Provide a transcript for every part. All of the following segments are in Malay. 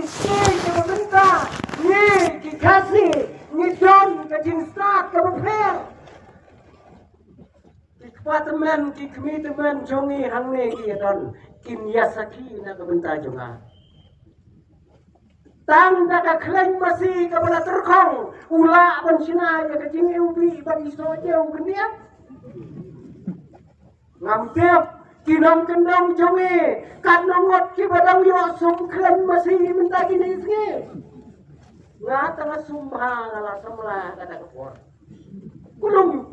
ke pemerintah, ni dikasih, ni don ke jinsat ke bepel. Di departemen, di komitemen jongi hangne ki don, kin yasaki na ke bentar jonga. Tang daga klaim masih kepada terkong, ula bencina ya ke jing ubi bagi soje ugeniat. Ngamtiap kinong kendong jongi, kanongot ki badang yo sum klaim masih minta kini isngi. Ngatang sumha ngala samla kata kepor. Kulung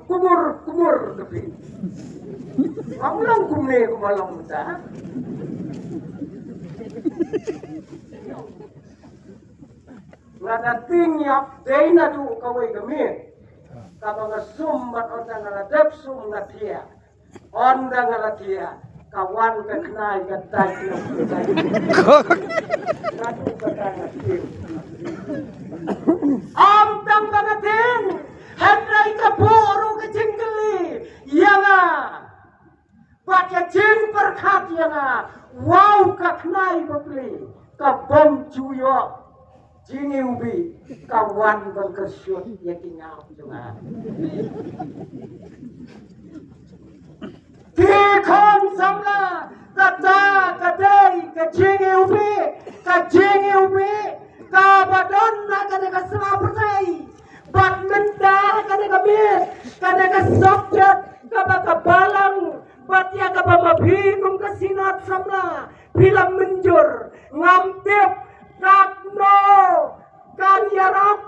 kumur kepi. Amulang kumne kumalong ta. Ngada tingyak dena tu kawai kami. Kapag sumbat ondang ngaladap sum natia. Ondang ngalatia. Kawan kenai gatai ng gatai. Natu gatai ngatim. Amtang bangating. Hendrai kapuru kecingkeli. Yanga. Pakai jing perkat yanga. Wow kaknai beli. Kabom cuyo. Jingi ubi kawan berkesyut ya tinggal juga. Tikon samla kata kadai ke jingi ubi kabadon kada ka selapertai bat mendah kada ka mit kada ka subjek ka balang bat ya ka mabhi kum ka sinat samla film menjur ngamtip katno kan yarap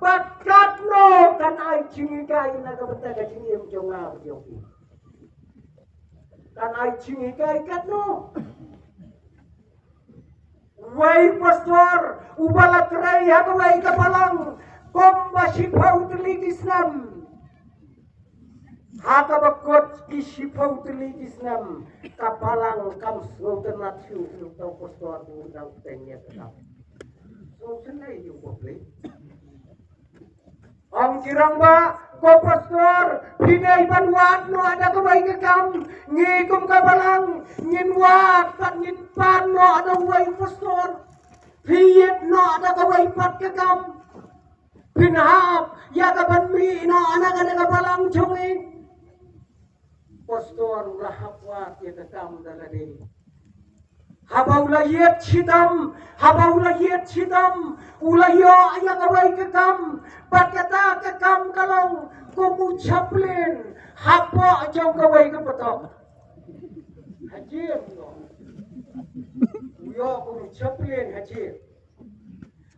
bat katno kan ai cingi kai na ka bata ka cingi em jonga joki kan ai cingi kai katno wai pastor ubala trai ha ka wai ka palang komba shipau tli islam ha ka bakot ki shipau tli islam kapalang kam slogan tiu tau pastor du dang tenya ka so senai yung boble. Ang kirang ba, ko pastor, pinay banwat no ada kaway kakam, ngikum ka balang, nginwat, pat nginpan no ada way pastor, piyit no ada kaway pat kakam, pinahap, yakaban mi no ada kada kabalang chungi. Pastor lahapwat ya kakam daladi. Habaulah yet sidam, ulayo ayah kawai kekam, bat kata kekam kalau kumu chaplin, hapo jauh kawai kepetok. Hajir, uyo kumu chaplin hajir.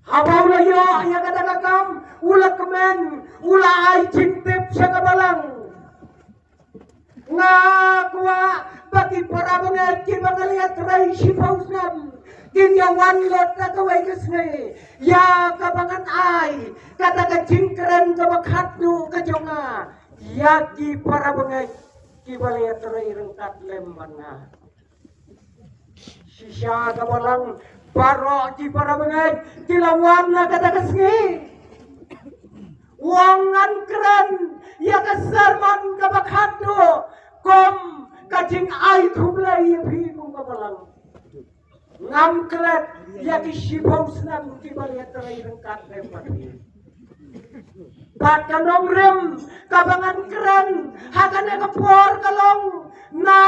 Habaulah yo ayah kata kekam, ulah kemen, ulah ay cintip sakabalang. Ngakwa bagi para mengaji mengelihat rai sipausnam kinyawan lot na kaway kasne ya kabangan ay kata kajingkeren kabakhatnu kajonga yaki para mengaji kibaliat rai rengkat lemban na sisya kabalang baro di para mengaji kilawan na kata kasne wangan keren ya kasarman kabakhatnu kom kajing ay tublay bhikum kabalang ngam klet ya ki shibom snam ki baliat rai rengkat lempat pat kanong rem kabangan keren hakane kapor kalong na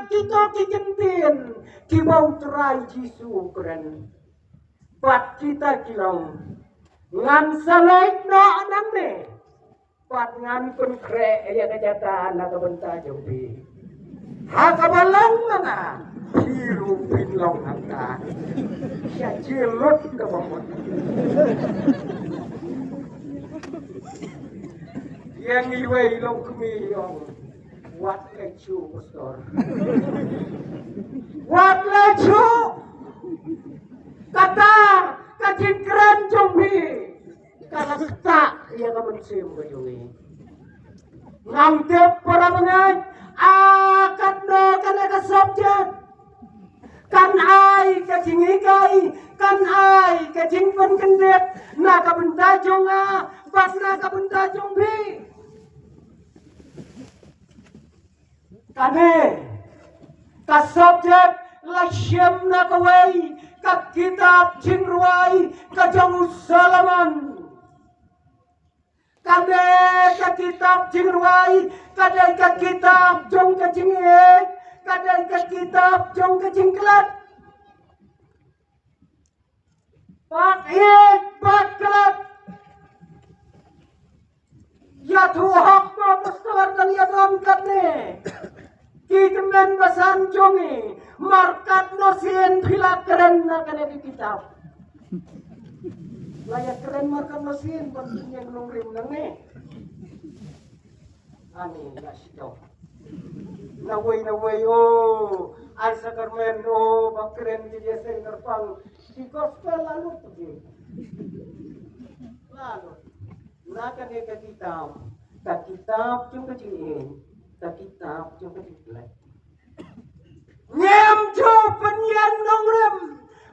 kito kikentin ki bau trai jisu keren pat kita kilong ngan salai no anang ne pat ngan kun kre ya kajata na kabenta jobi ha kabalang na hiru pinlong angka ya jelot ke bawah yang iwe long kemi yong wat lecu pastor wat lecu kata kajin keren jombi kalau tak ya kamen sim bajungi ngamtep para mengai akan no kana ka subjek kan ai kajing ikai kan ai kajing pen kendet na ka benda jonga pas na ka benda jombi kane ka subjek la shem na kawai ka kitab jingruai ka jong Solomon kade ka kitab jingruai kade ka kitab jong ka jingek kade ka kitab jong ka jingklat Pak hit pak klat ya tuhak mo pastor dan ya don katne Kikemen basan jongi markat no sien pila keren na kane di kitab. Layak keren markat no sien pentingnya nungrim nange. Ani ya sito. Naway oh ay sakarmen oh bakren di desen terpang di gospel lalu pergi. Lalu na kane ka kitab chung kecingin. Ta kitab chung kecingin. Ngem cho penyan nongrem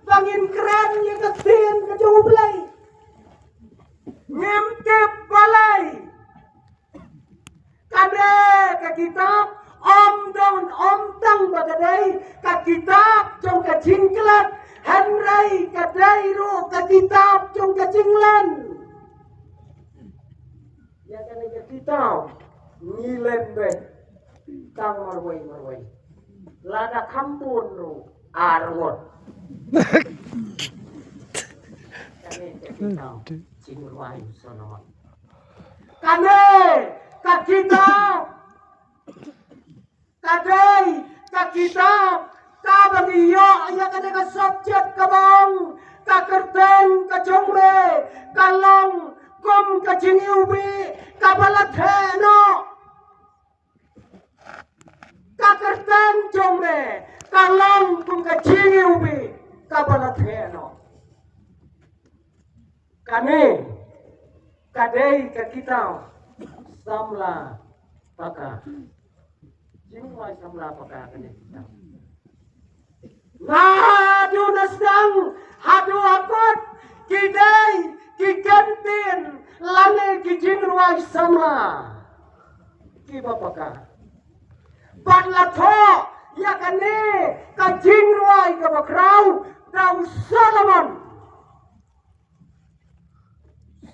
bangin keren yang ketin ke jauh belai ngem tep balai kade ke kitab om don om tang bagadai ke kitab jong ke jingklat henrai kadai ro ke kitab jong ke jinglan ya kane ke kitab ngilen be tang marwai lada kampun ru arwot kane kita jingruai sono kane kita kadai kita ka bagiyo ya kane ka subject kabang ka kerten ka jongre kalong kom ka jingiubi ka balatheno kakerten jomre kalong kung kachingi ubi kabalatheno kane kadei kakita samla paka jingwai samla paka kane kita hadu nasdang hadu akut kidei kikentin lane kijingruai samla kibapaka Ban la tho ya kane ka jingruai ka bakrau dau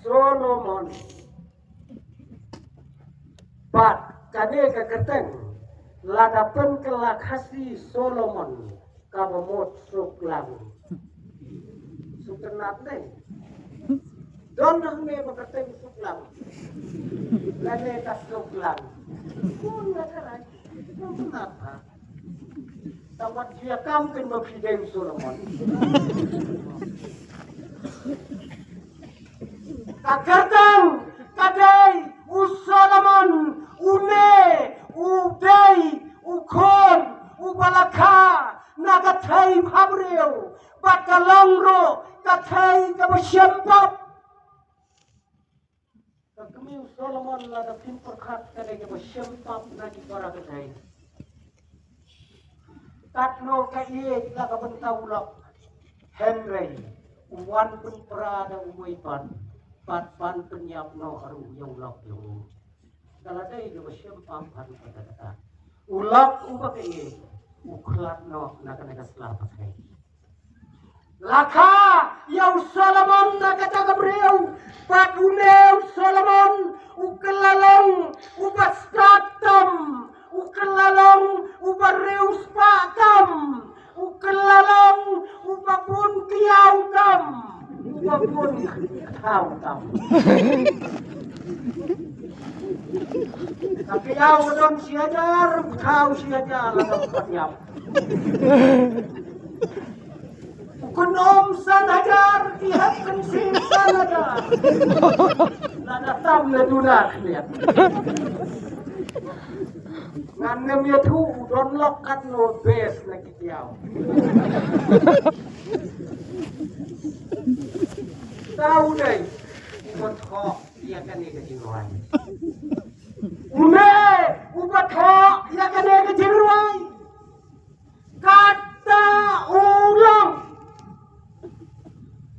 Solomon bat kane ka keteng ladapen kelakasi Solomon ka bomot suklang sukenat deh don ne bakateng suklang lane ka suklang kun na karai kenapa? Tamat dia kampin mafidem Solomon. Kakertang, kadai, Solomon, une, udai, ukon, ubalaka, nagatai pabreu, bakalongro, katai kabasyempap. Kami Solomon lada pinperkat kadai kabasyempap nagi para kadai. Tatlo kaiye laga bentawlok Henry wan pun prada uwipan pat pan penyap no aru yung lok yung daladai do syempam haru kata ulak uba kaiye uklat no nakana selapat hai laka yaw Solomon nakata gabriel pat unew Solomon ukelalong ubastatam ukelalong ubareus patam ukelalong ubapun kiautam ubapun kautam kakiau don siajar kau siajar lang katiap kunom sanajar ihap kensim sanajar ladatam na dunak lihat Nganem ya tu don lokat no bes lagi tiaw. Tahu deh, ubat kok ya kan ni kejingruai. Ubat kok ya kan ni kejingruai. Kata ulang,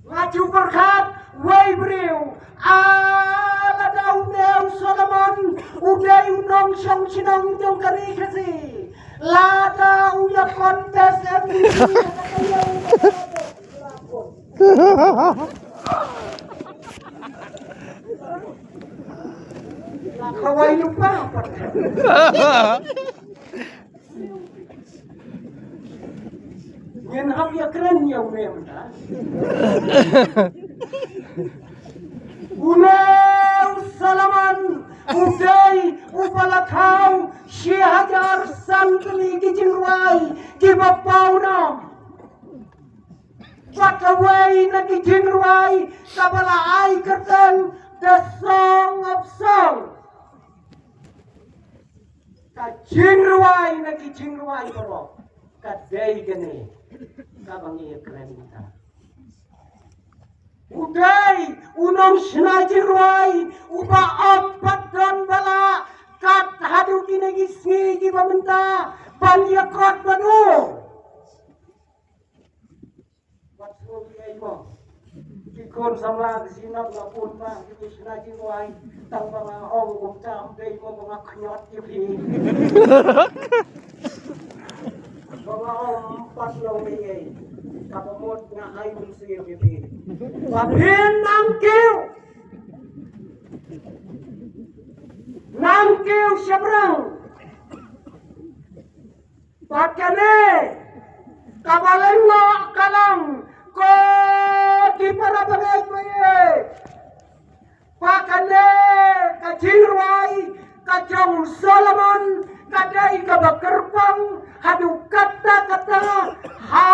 ngaju berkat, wai beriu. Ala dauneu Solomon uday unong siyang sinong yung karikasi lada uya kontes Kawai lupa apa? Yang apa ya keren ya memang. Ulau salaman udai upalakau syihajar santli kijingwai kibapauna Pakawai na kijingwai kabala ai kertan the song of song Kajingwai na kijingwai bro kadai gani kabangi keren kita Udai unong sinajirwai upa ampat dan bala kat hadu kinagisngi di pamenta banyak kot banu. Waktu dia ibu ikon samla sinap lapun pa di sinajirwai tang mga ong kumtam day mo mga knyot ipi. Mga ampat lang niyay. Kapamot nga ay munsir ipi. Pabhin nangkiw syabrang pakane kabalan mo kalang ko di para bagay baye pakane kajirwai kajong Solomon kadai kabakerpang hadu kata-kata ha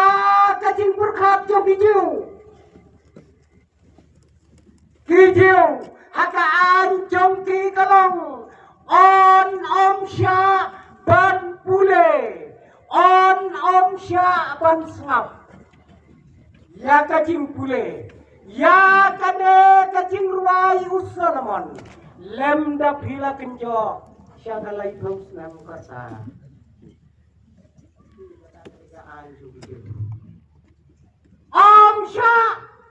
kajing berkat jong Kijiu hakaan jongki kalong on om sya ban pule on om sya ban sngap ya kajing pule ya kane kajing ruai usalamon lem da phila kenjo sya galai thos nam kata om sya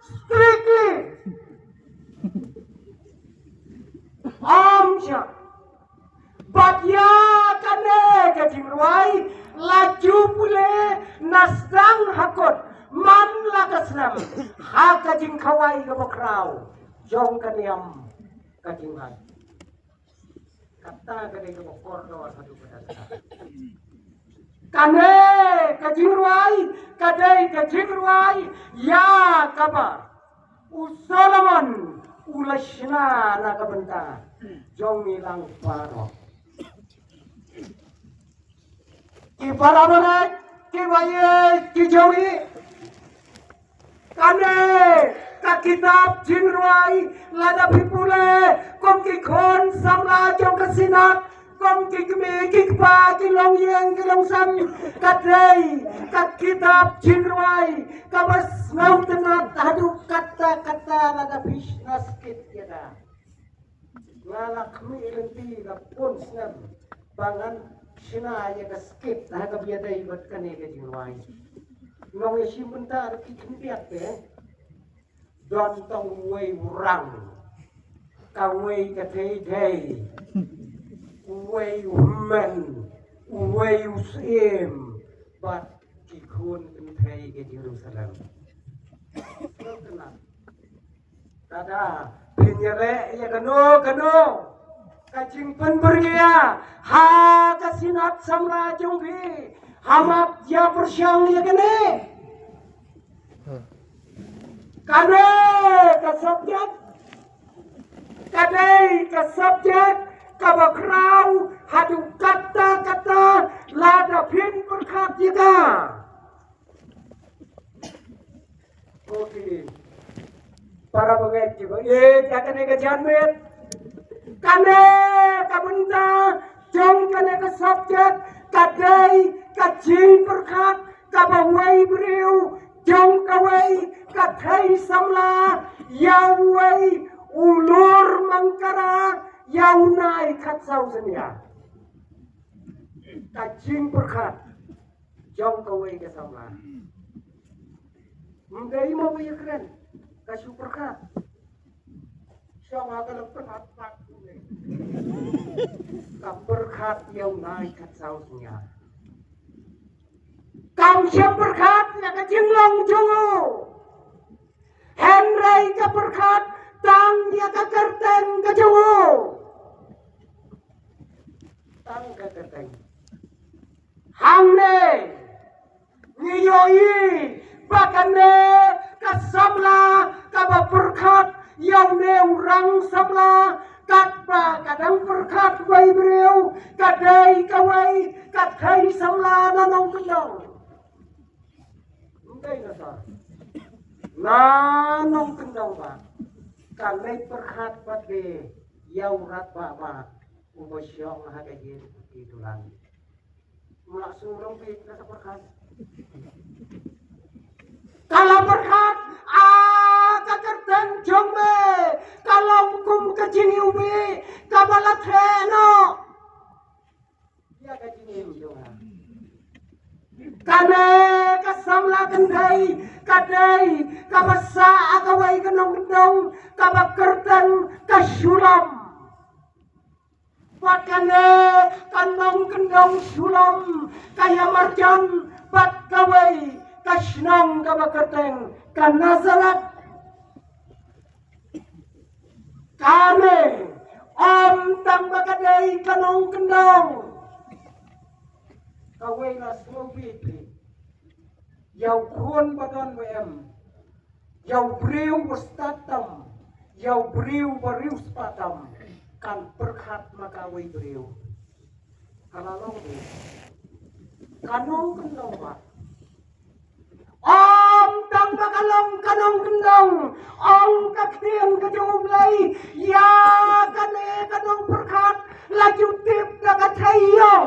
strictly Amsha Batya kane kajingruai laju pule nasdang hakot man lakasnam ha kajing kawai gabokraw jong kaniam kajinghan kata kane gabokor no hadu padasa kane kajingruai kadai kajingruai ya kaba usalaman ulashna nakabenta jong nilang paro ki barabarat ki baye ki jawi kane ka kitab jinruai lada pipule kom ki khon samla jong kasinat kom ki kme ki pa ki long yang ki long sam kadai ka kitab jinruai ka bas ngau tenat hadu kata-kata lada bisnas kit kita lala kami ilenti la pun snam bangan sina ya ka skip ha ka biada ibat kane ka jinruai ngau ya simenta ki kimpiat pe don tong wei urang ka wei ka tei Uway uman, uway usim, bat kikun entay ke Jerusalem. Tada pinyere ya kano, kacing penbergia, ha kasinat samra jongbi, hamat ya persyang ya kene. Kane kasabjak, kadai kasabjak. Kabakrau hadu kata-kata lada pin berkat juga. Oke. Para bagai juga. Jangan ke janmet. Kane kabenta jong kane ke subjek kadai kajing berkat kabawai beriu jong kawai kadai samla yawai ulur mangkara yaunai katsau senia kajing berkat jong kawai ke sama mendai mau ya keren kasu berkat sama kalau berkat ka berkat yaunai katsau senia kam siap berkat na kajinglong jungo. Henry ka berkat tang dia ka kerteng ka jungo. Tang ka kerteng. Hangne ngiyoi bakane kasamla ka berkat yang ne urang samla katpa kadang berkat wai breu kadai kawai kathai samla na nong kendong ndai na sa na nong kendong ba kanai berkat pade yau rat ba ubasyong hagayin itulan mulak surong pi ka berkat kalau berkat kakerten jombe kalau kum kajini ubi kabalat heno ya kajini jonga kane kasamla kendai kadai kabasa akawai kenong kendong kabakerten kasulam pakane kanong kendong sulam kaya marjan pat kawai kasnong kabakerteng kan Nazaret kami om tang bakadai kanong kendong kawai na smobiti yau kun badan wm yau briu berstatam yau briu beriu spatam kan berkat makawai briu kalalong di kanong kendong pak om tang bakalong kanong kendong om kaktian kajunglay ya kane kanong berkat laju tip nakatayong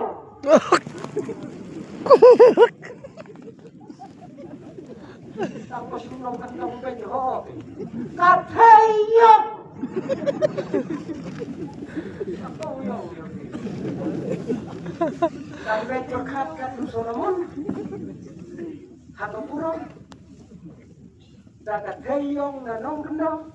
tapos yung kendong bejo katayong ako yung sampai berkat kan Solomon Hakapurong dagat hayong na nong kendong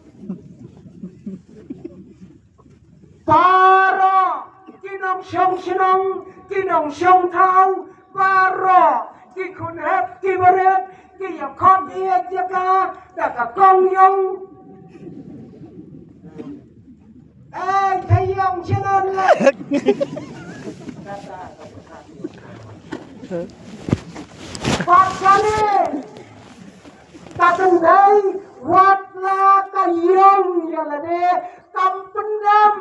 para kinong siyong sinong kinong siyong tao para kikunhep kibaret kiyakot iyat yaka nakakong yung ay hayong sinon lang kata Paksane tatendai watla kayong yalane kampendam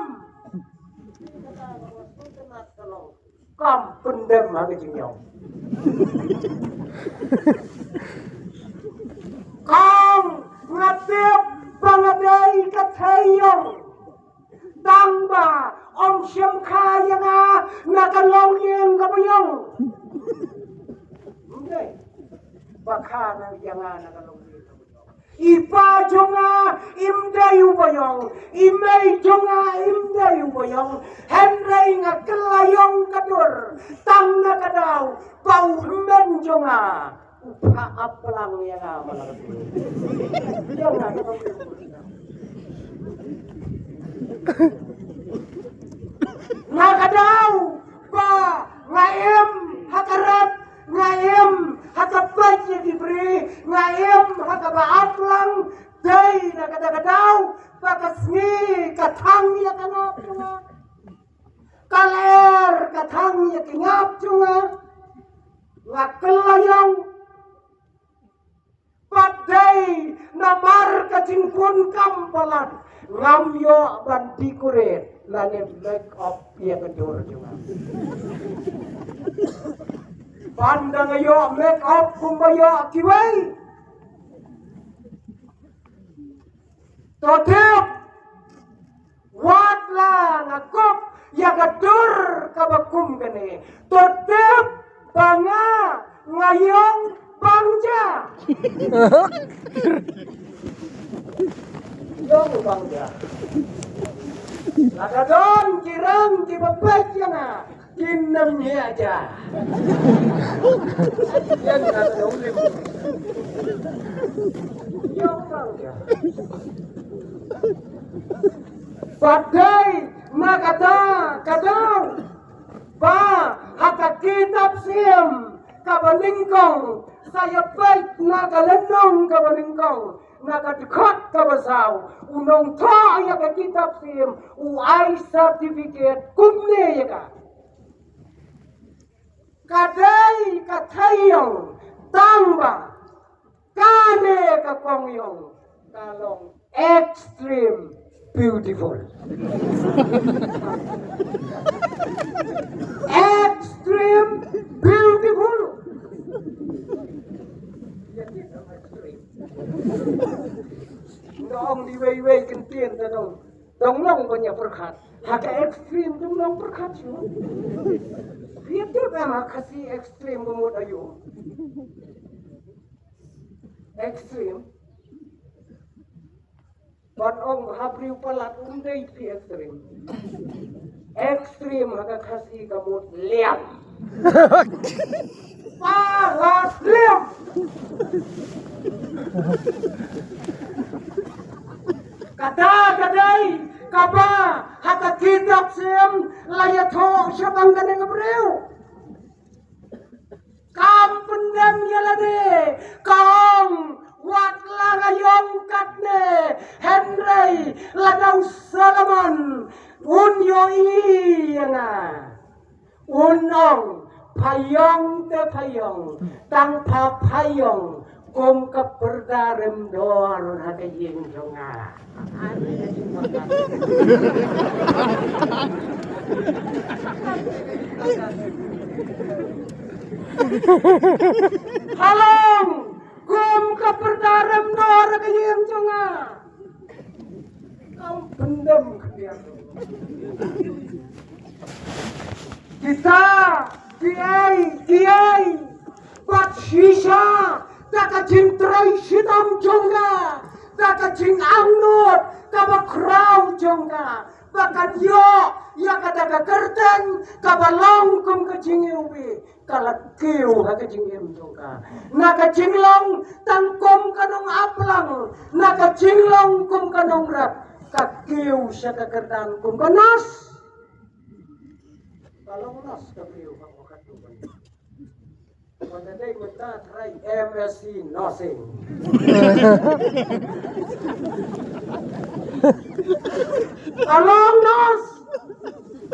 kampendam hage jingyong kang ngatip bangadai kathayong tangba om syam khayanga nakalong yang kabayong bakana jangan nakalong ipa jonga imday ubayong imay jonga imday ubayong henry nga kelayong kadur tang na kadaw pauhmen jonga upaap lang yang malakas jonga nga kadaw pa ngaim hakarat ngaim hakapat yang diberi ngaim hakabaat lang day na kadagadaw pakasni katang ya kanap junga kaler katang ya kingap junga ngakalayang paday namar kacingkun kampalan ngamyo bandikuret lanem make up ya kejor junga pandang ayo make up kumbayo kiwai totep watla ngakop ya gadur kabakum gane totep banga ngayong bangja yong bangja lagadon kirang kibabek yana kinamnya aja yan kata ulim yong bangja Padai makata kadang ba haka kitab siem kabaningkong saya baik nagalenong kabaningkong nagadekat kabasau unong to ya ka kitab sim uai certificate kumne ya ka kadai kathayong tamba kane ka kongyong kalong extreme beautiful extreme beautiful Dong di way kentien ta dong long ko nya perkhat haka extreme dong long perkhat yo Fiat ma kasi extreme mo ayo extreme Ban ong habri palat undai pi extreme haka kasi kamut liam palat liam kadai kapa haka kitab sim layatho syabang kaneng abreu kam pendam yalade kong wat langayong katne Henry ladau Solomon unyo iyanga unong payong te payong tang pa payong kum keperdarem dor haka ying jonga halong kum keperdarem dor haka ying jonga kau pendem kalian kita kiai bat shisha taka jintrai sitam jonga taka jing angnut kaba kraw jonga bakan yo ya kata kerteng kaba longkum ke jingiubi kala kiu haka jingim jonga naka jinglong tangkom kanong aplang naka jinglong kum kanong rap kakiu syaka kertan kum kanas kalau nas kakiu haka katuban Pagdaday ko ta try MSc nursing. Along nos.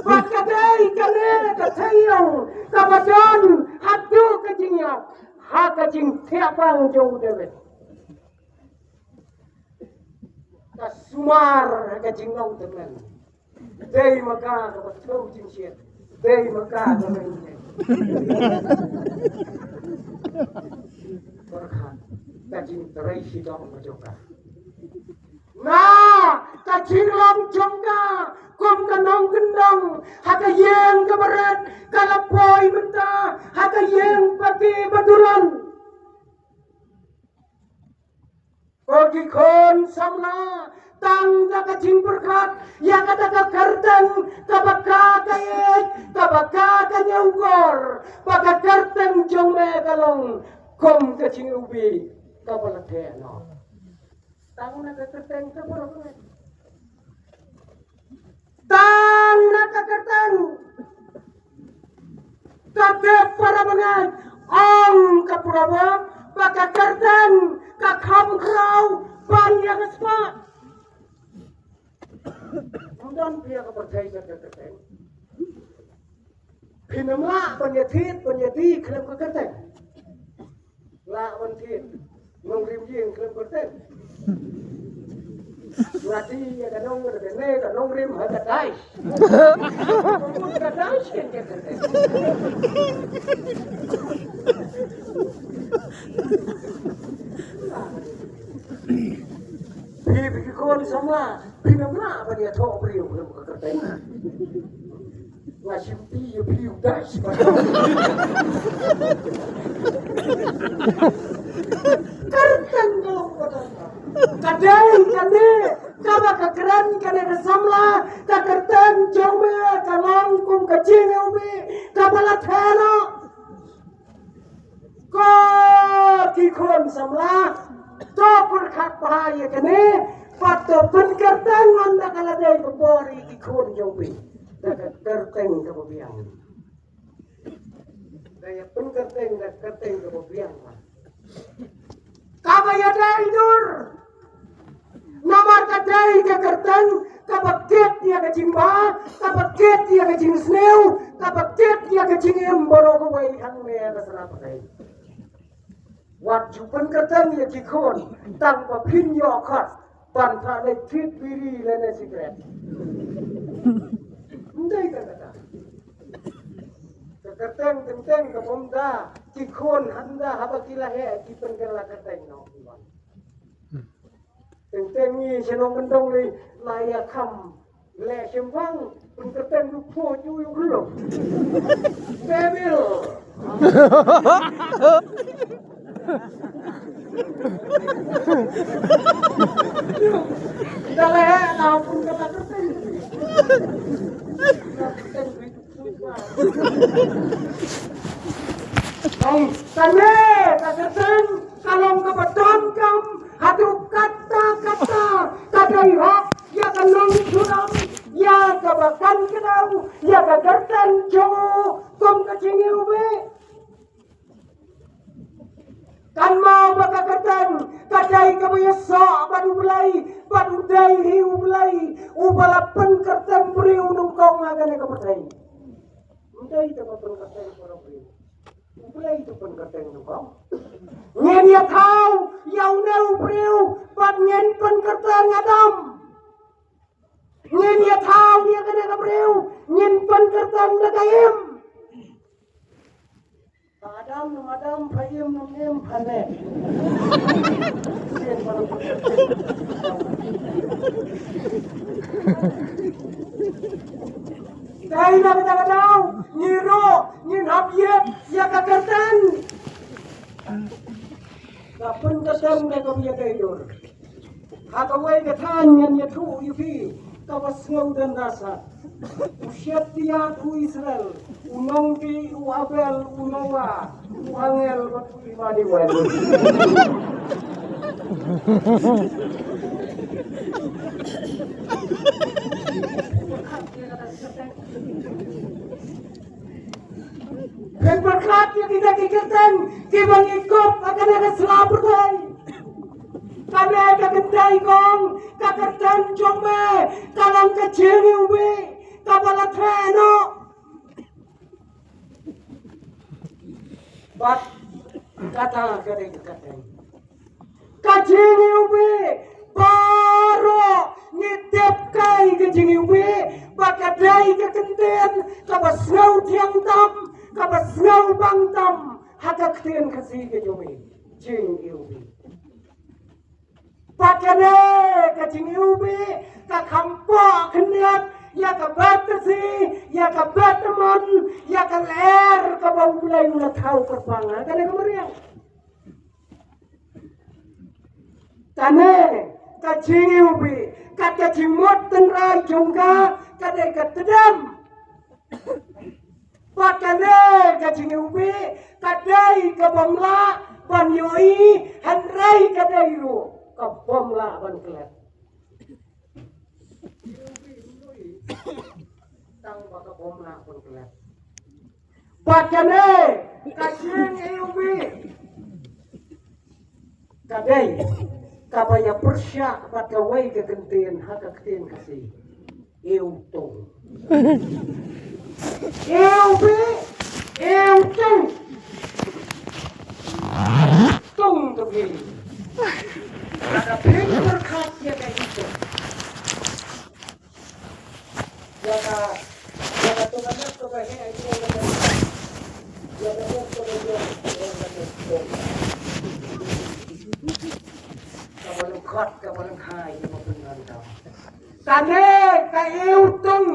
Pagdaday kane katayong kabadon hadu kajingya hakajing tiapang jong dewet. Kasumar hakajing nong temen. Day maka kabatau jing shit. Day maka kamen. Berkat kajing terai sidong majoka. Nah, kajing long jongka, kum kanong gendong, haka yeng kabaret, kalapoy menta, haka yeng pati badulan. Kogi kon samna, tang kajing berkat, ya kata kerteng, kabaka kayek, kabaka kanyawgor, baka kerteng jongme kalong, kum kajing ubi, kabalateno. Tang kerteng kabarok. Tang kerteng, kabe para mengai, ong kapurawa, baka kerteng, kakam kraw, ban yang sepat. Kemudian dia kepercayaan kerteng. Pinama penyedi kelem kerteng. La wantit mengrim jing kelem kerteng. Lati ya kanong bene kanong rim hada dai. Kamu kadai sih kerteng. Pergi kon sama pinamla apa dia tahu beliau belum kerteng. Ngasih piu das. Kerteng kalau kadai kane kaba kekeren kane kesamla kakerteng jombe kalong kum kecing ubi kabala theno ko kikon samla to perkat bahaya kane pato penkerteng anda kaladai kebori kikon jombe kerteng kebabiang Daya pun kerteng kemudian lah. Kabaya daidur. Nomor kadai ke kerteng, kapaket dia ke jimba, kapaket dia ke jing sneu, kapaket dia ke jing emboro ko wai hang me ka sara pakai. Wat jupan kerteng ya kikon, tanpa pin yo khot, pan tha le kit biri le ne secret. Ndai kata. Kerteng tenteng ke pomda, kikon handa haba kilahe kipen kala kerteng no. Tenteng ni senong kendong ni layak kam le sembang pun kerteng du po ju yu belum. Bebil. Dah le na pun kata kerteng. Om tane kerteng kalong ke beton kam hatu kata ihok ya kanong suram ya kabakan kenau ya kagertan jongo kom kacingi ube kan mau bakagertan kadai kabaya so badu dai hiu belai ubalapan kertan beri unung kau ngagane kapertai udai itu kapan kertan para beri ubelai itu pun kertan unung kau ngen ya thau yau neu priu pat ngen pun kertan ngadam ngen ya thau ya kena kapriu ngen pun kertan nagaim Adam numadam phayim numem phane Dai na kita daw nyiro nyin habyep ya kakertan Kapun kasam na kabiya kaidor Hakawai kathan nyan yathu yupi kawas ngau dan rasa Usyat tiya u Israel unong ti u Abel u Noah u Angel batu imani wan Dan berkat yang kita kikirkan Kibang ikut akan ada selamat Kami ada kendai kong Kakertan jombe Kalang kecil ubi Kabala treno Bat Kata kadang Kecil ubi Baro Nitip kai kecil ubi Bakadai kekenten Kabasngau tiang tam Kabasngau bang tam Hakak tiang kasih kejumi Jing ubi Pakane kacing ubi kakampo keniat ya kabatasi ya kabatamon ya kaler kabau mulai ulah tahu kerpanga kane kemariang kane kacing ubi kat kacing mot tenrai jongga kade katedam pakane kacing ubi kadai kabamla banyoi hanrai kadai ru kabom lah ban kelet tang baka bom lah ban kelet pakane kacing ubi kadai kabaya persya bakawai kegentian hak kegentian kasih eutong ubi eutong tong tuh ada pinter khasnya kayak gitu. Jaga tugasnya itu yang ada. Jaga tugasnya kamu kat kamu hai kamu benar kamu. Kane kayu tung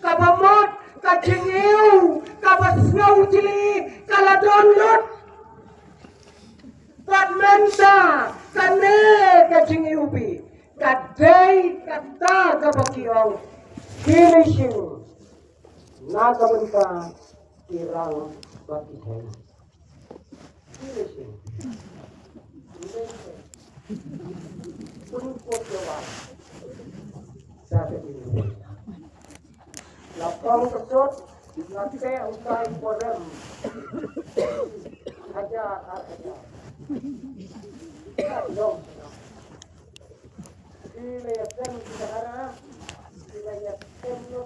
kabamot kacingeu kabasngau cili kaladonlot Padmenta kane kacing ubi kadai kata kabakiong finishing nagamenta kirang batiheng finishing pun jawab sabe ini lapang kesot Nate usai podem hajar dong ile yatem sahara ile yatem no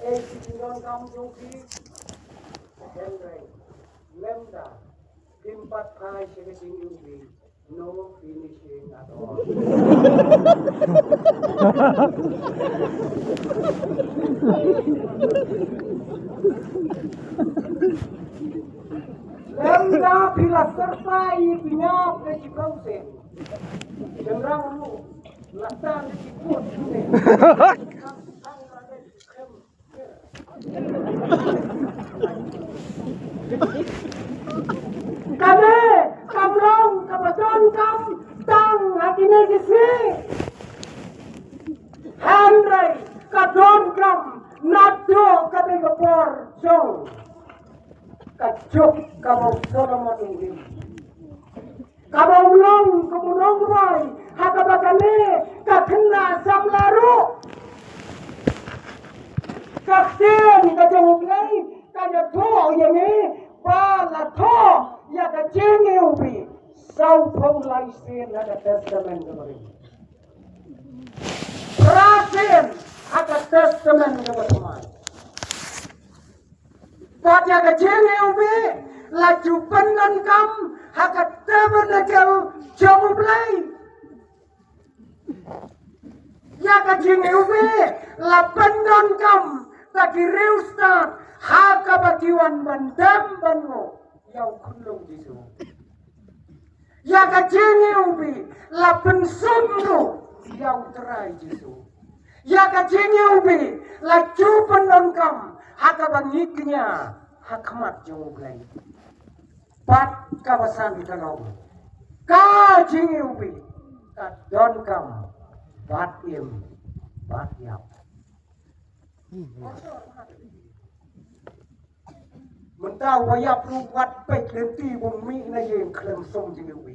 singon kam joki Henry Lemda Timpat Pai Shekasing Ubi no finishing at all. Lemda bila sertai pinyap ke Cikausen. Jendrang lu lasan Cikut. Kami kamlong kabaton kam tang hatine kisni Henry kadon kam nado kami kapor jong kacuk kamu Solomon ini kamu ulong kemunong rai hakabakane kakena samlaru kakten kajong lay kajato yang Pala to ya ka jengi ubi sau pong laisen ada testament kemarin. Prasen ada testament kemarin. Pat ya ka jengi ubi laju penan kam haka tabernakel jomu play. Ya ka jengi ubi la penan kam tadi reustan haka bagiwan bandam bango yau kulung jisu ya kajengi ubi la pensumno yau terai jisu ya kajengi ubi la cupan nongkam haka bangiknya hakmat jongublai pat kawasan kalong kajengi ubi ka donkam bat im bat yap mentau wayap lu wat pek lenti bumi na yen klem som jingi wi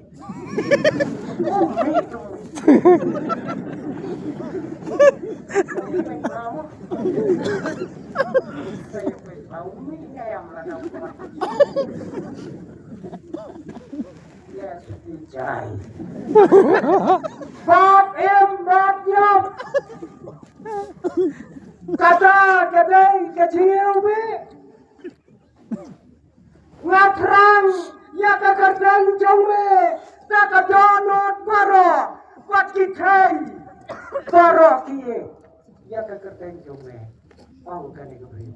bumi tu saya pe tahu mi ngayam la na ya suti jai bat em bat yap kata kadai kecil wi ngatrang ya kakardang jongme takadonot baro wat kitai baro kie ya kakardang jongme ang kani gabri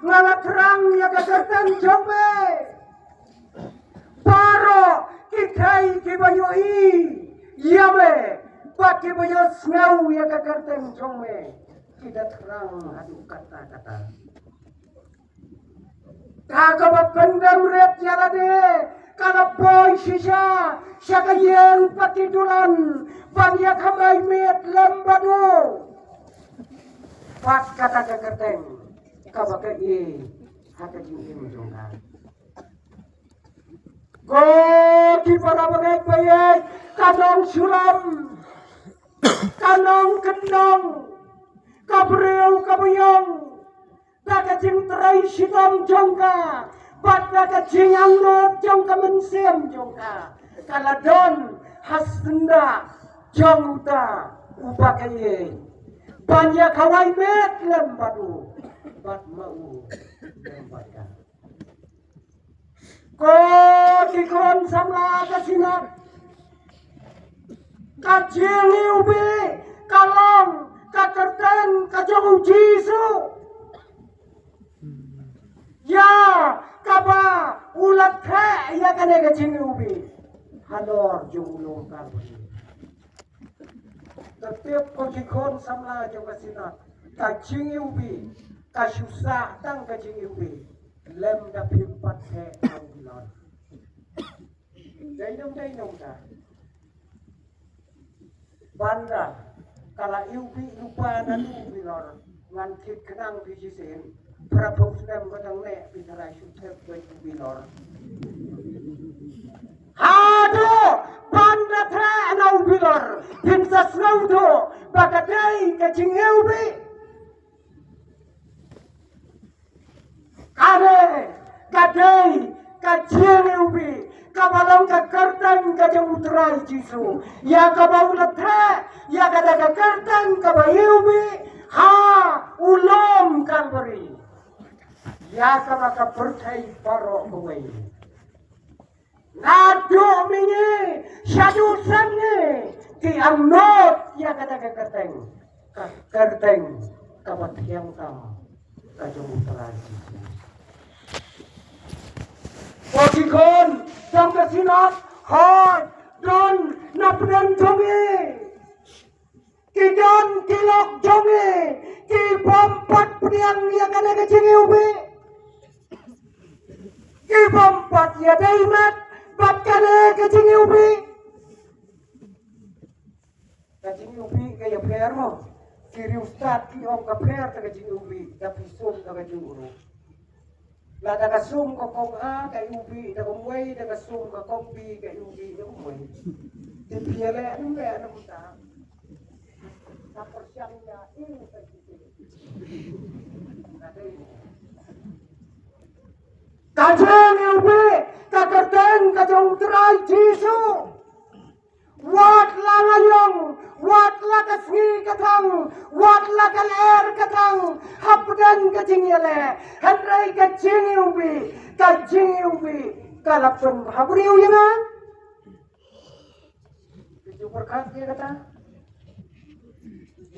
ngatrang ya kakardang jongme baro kitai kibayo yame wat kibayo snau ya kakardang jongme kita terang adu kata-kata Kagak pendam red jalade, kalau boy sisa, siapa yang patidulan, banyak kamai met lembadu. Pas kata kekerteng, kagak ke haka jingin jongkan. Go di para bagai kanong sulam, kanong kendong, kabreu kabuyong. Kajing terai sitam jongka, pada kajing yang not jongka mensem jongka, kaladon hasenda jongta upakai, banyak kawai met lembadu, bat mau lembadkan. Ko dikon samla kasinat, kajing ubi kalong kakerten kajong jisu. Ya, kaba ulat khe ya kane kajing ubi halor jumulong karboni. Setiap kojikon samla jong kasinat kajing ubi kasusa tang kajing ubi lem da pimpat khe angilon. Dainong ta. Banda kala ubi lupa dan ubi lor ngan kit kenang bijisen. Prabhu Slam kadang nek bicara sudah bilor. Hado banda tra nau bilor. Pinsa snaudo bagadai kajing ubi Ane, kadai, kajene ubi, kabalong kakertan kajamutrai jisu. Ya kabaulatha, ya kadaka kertan kabayubi, ha ulom kalbari. Ya kabaka pertai paro kawai. Nadu mingi, syadu sangi, ti amnot ya kadaka kertan kabatyang tam kajamutrai jisu. Bagi kon, sampai sinat, hot, don, napdan jongi, kidan kilok jongi, ki bompat priang yang ada kecingi ubi, ki bompat ya daimat, bab kane kecingi ubi, kecingi ubi kaya player mo, kiri ustad ki om kaper ta kecingi ubi, tapi sum ta kecingi uru. La daga sum ko kong A ka ubi daga mwai daga sum ka kong B ka ubi daga mwai. Di piele anu le anu muta. Sa persyang ya ini sa kiti. Kajeng ubi kakerten kajong terai jisu. Wat la ngayong, wat la kasngi katang, wat la kaler katang, hapdan kajingyale, henrai kajingi ubi, kalapun haburiu yana. Itu berkat dia kata.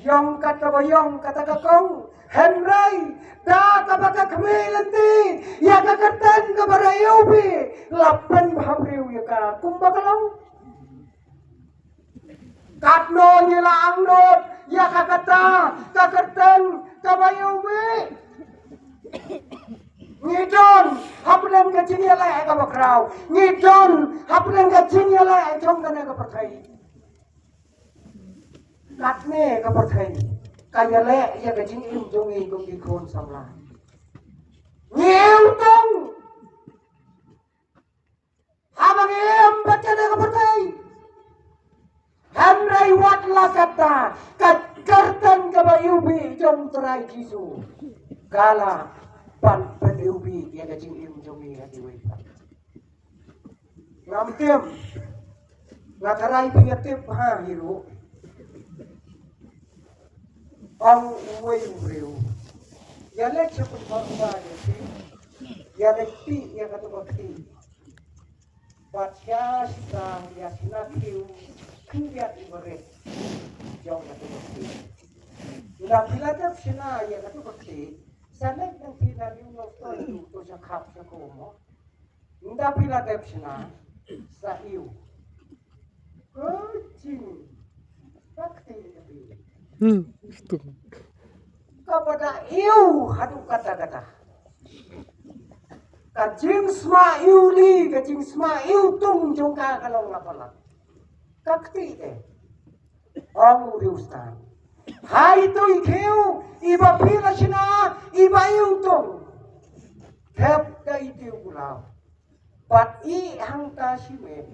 Yong kata kakong, henrai, da kabaka kamilanti, ya kakerten kabarayu ubi, lapan haburiu yaka, kumbakalong. Katno nila angnot, ya kakata, kakerten, kabayuwi. Ngidon, haplen kacing yala kabakraw. Ngidon, haplen kacing yala jong kana kapertai. Katne kapertai. Kayale ya kacing im jongi gonggi kon samla. Ngiutong. Habang im baca na kapertai. Henrai watla kata kertan kabayubi jom terai jisu kala pan pendiubi ya kacing im jomi hati wita ngamtim ngatarai pingatip ha hiru ang uway umriu ya lek sepun bangsa ya lekti ya katubakti Baca sang ya sinakiu kiat ibare jauh katu bakti. Ila pilatap sina ya katu bakti. Sanek nang kita liu tu to sakap sakomo. Inda pilatap sina sa iu. Kucing bakti tapi. Itu. Kepada iu hadu kata-kata. Kajing sma'iuli, kajing sma'iutung jongka kalau lapalat. Kakti eh. Ang uriustan. Hai tu ikeu, iba pila sina, iba iutung. Kep da itiu gulau. But I hangta shime.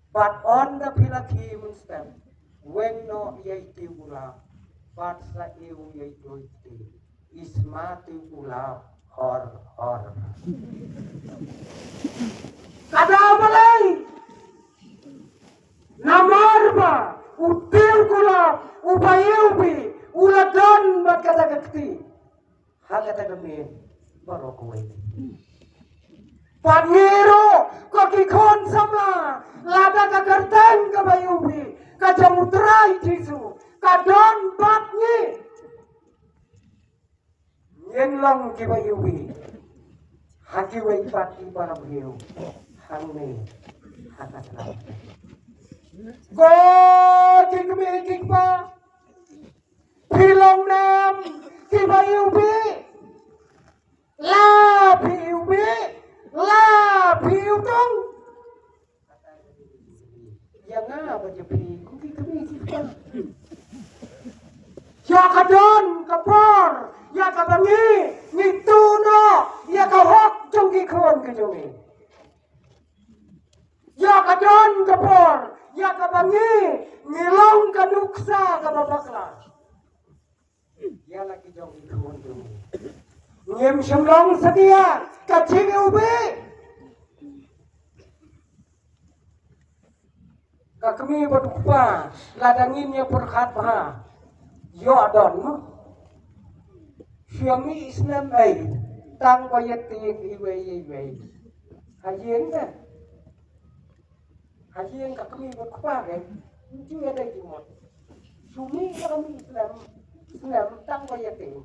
But on the pila ki munstem. When no ye itiu gulau. But sa iu ye itiu itiu. Isma tiu gulau. Hor. Kada balai. Namarba. Util kulap. Ubayubi. Uladan mat kata kakti. Hagata kami. Barokuwi. Pangiro. Kakikon samla. Lada kakartan kabayubi. Kajamutrai jisu. Kadon batni. Yen long kibayubi. Haki wai pati para beliau. Hangme. Hakatlah. Go kikmi pa. Pilong nam. Kibayubi. La piubi. La piutong. Yang apa jepi? Kuki kami kikpa. Ya kadon kapor. Ya kabangi, ngituno, ya kahok jong kikon ke jongi. Ya kadon kapor, ya kabangi, ngilong kanuksa kababakla. Ya lagi jong kikon jongi. Ngiem semlong setia kacing ubi kakmi berdupa ladanginnya perkat maha yo adon siami Islam ay tang bayat tiing iwe hajen kan hajen kakmi berdupa kan itu ada jumot sumi kami Islam tang bayat tiing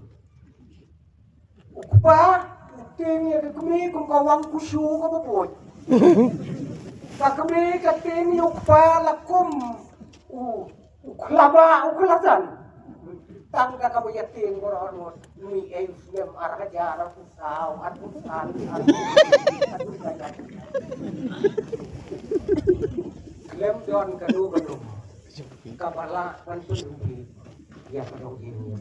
Ukpa, ting ya kami kung kawang kusyo ka babot. Kami kating ukpa lakum uklaba uklasan. Tangga ka bayating koron mi Islam arah jara pusaw at pusan at Lem don kadu kabala pantun ya kadong ini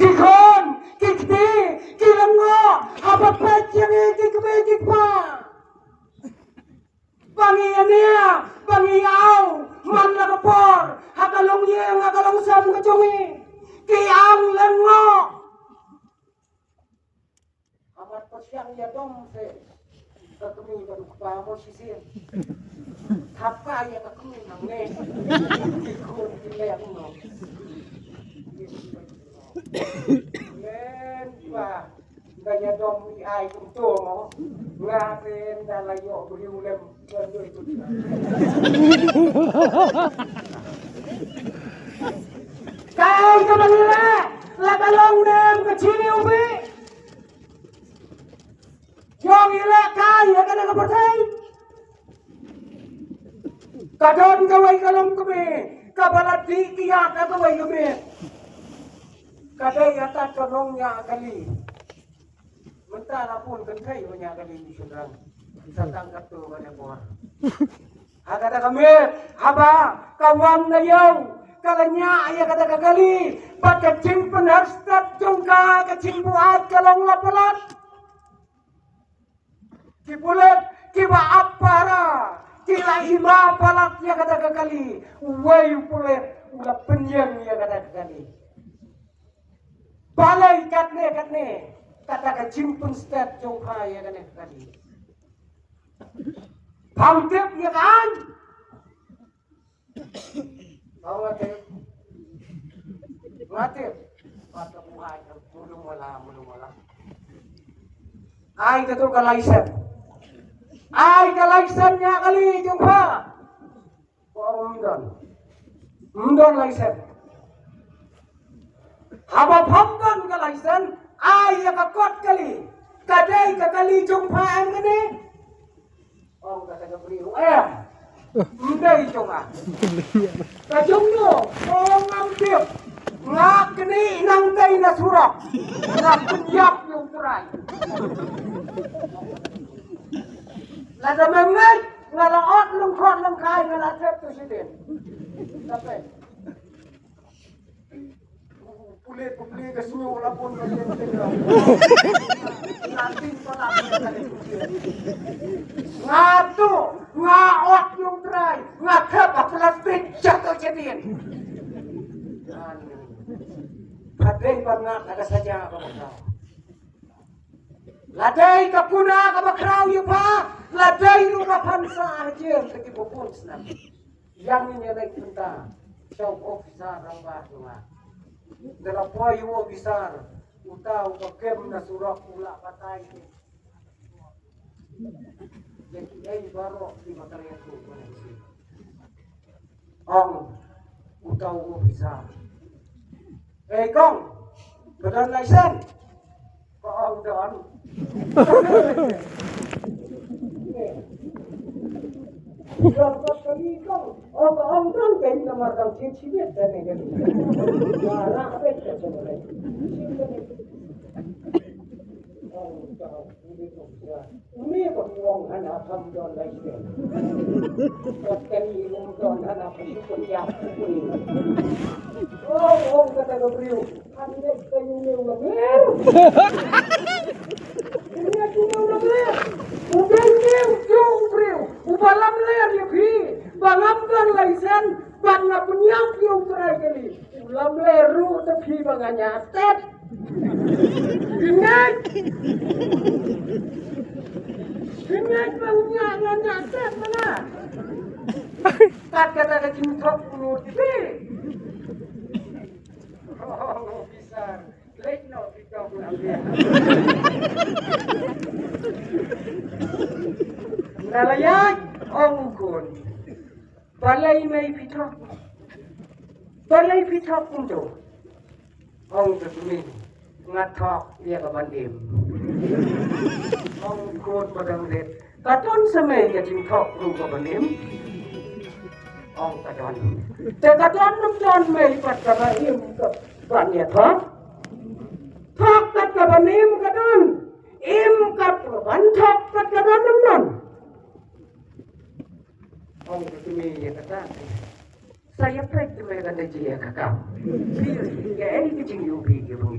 Kikon, kikdi, kilango, habat pecing, kikpa. Pangiania, pangiaw, man nakapor, hakalong yeng, hakalong sam kacungi, kiang lengo. Habat pesyang ya dong se, kakemi baru kepamo sisir. Hapa ya kakemi nangne, kikon kileng no. Lên và gaya dom ai cũng to mo nga ren dalayo beriu lem doi tu kai ka manila la kalong nem ka chini ubi yong ila kai ya kana ka patay kadon kawai kalong kami kabalati kiya ka kawai kami kadai atas kenongnya kali mentara pun kentai banyak kali di seberang bisa tangkap tu banyak buah kata kami haba kawan nayau kalanya ayah kata kali pakai cimpen harus terjungka kecing buat kalong lapelat kibulet kiba apara kila ima palat ya kata kali wayu pulet ulah penyeng ya kata kali balai katne kata kejimpun setiap jongka ya kan tadi pangtip ya kan mau ngatip kata buhay mulung wala ay katul kalaysan nya kali jongka mundon laysan haba phamdan kalaisan ay yakakot kali kadai kakali jongpa ang kene ong kata beriu ndai jonga kajongno ong amtip ngak kene nang dai na surak ngak penyap yung turai lada mengai ngalaot lungkot lengkai ngalatep tu sidin sampai Pulit ke sini walaupun nanti ngatu ngaot yung try ngatap plastik jatuh jadian kadai banget ada saja kamu ladai kapuna kabakraw yung pa ladai rumah pansa aja lagi bopon senang yang ini naik tentang show officer orang baru Dalapoy mo bisar, utaw pagkem na surak ula patay. Jadi ay baro di baterya ko. Ang utaw mo bisar. Kong, benar laisen. Kaang daan. Dapat kali kau, kaang daan kain namar kang cip-cipet dan ini. Marah betul sebenarnya. Ini peluang anak samdon lagi. Bukan ilmu anak pesukian. Oh, kata Gabriel, anda kayunya udah ber. Ini kayunya udah ber. Udah nih, Gabriel. Ubalam ler ya bi. Bangamkan laisen, bangga penyam yung try kali. Ulam leru tapi banganya tet. Dengan baunya nyata mana? Tak kata cinta mulut itu. Oh, bisa. Late no, kita pulang dia. Nalayan, ongkon. Balai may pitok. Balai pitok mundo. Ong tertumin. Ngatok dia ke bandim. Ongkon padang red. Katon semai ke cintok ru ke bandim. Ong katon. Te katon num may pat ka im ke bannya thok. Thok kat ka banim katon. Im kat ban thok kat ka num. Ong tertumin dia kata. Saya pernah dengan dia kakak. Dia ini kecil ubi gitu.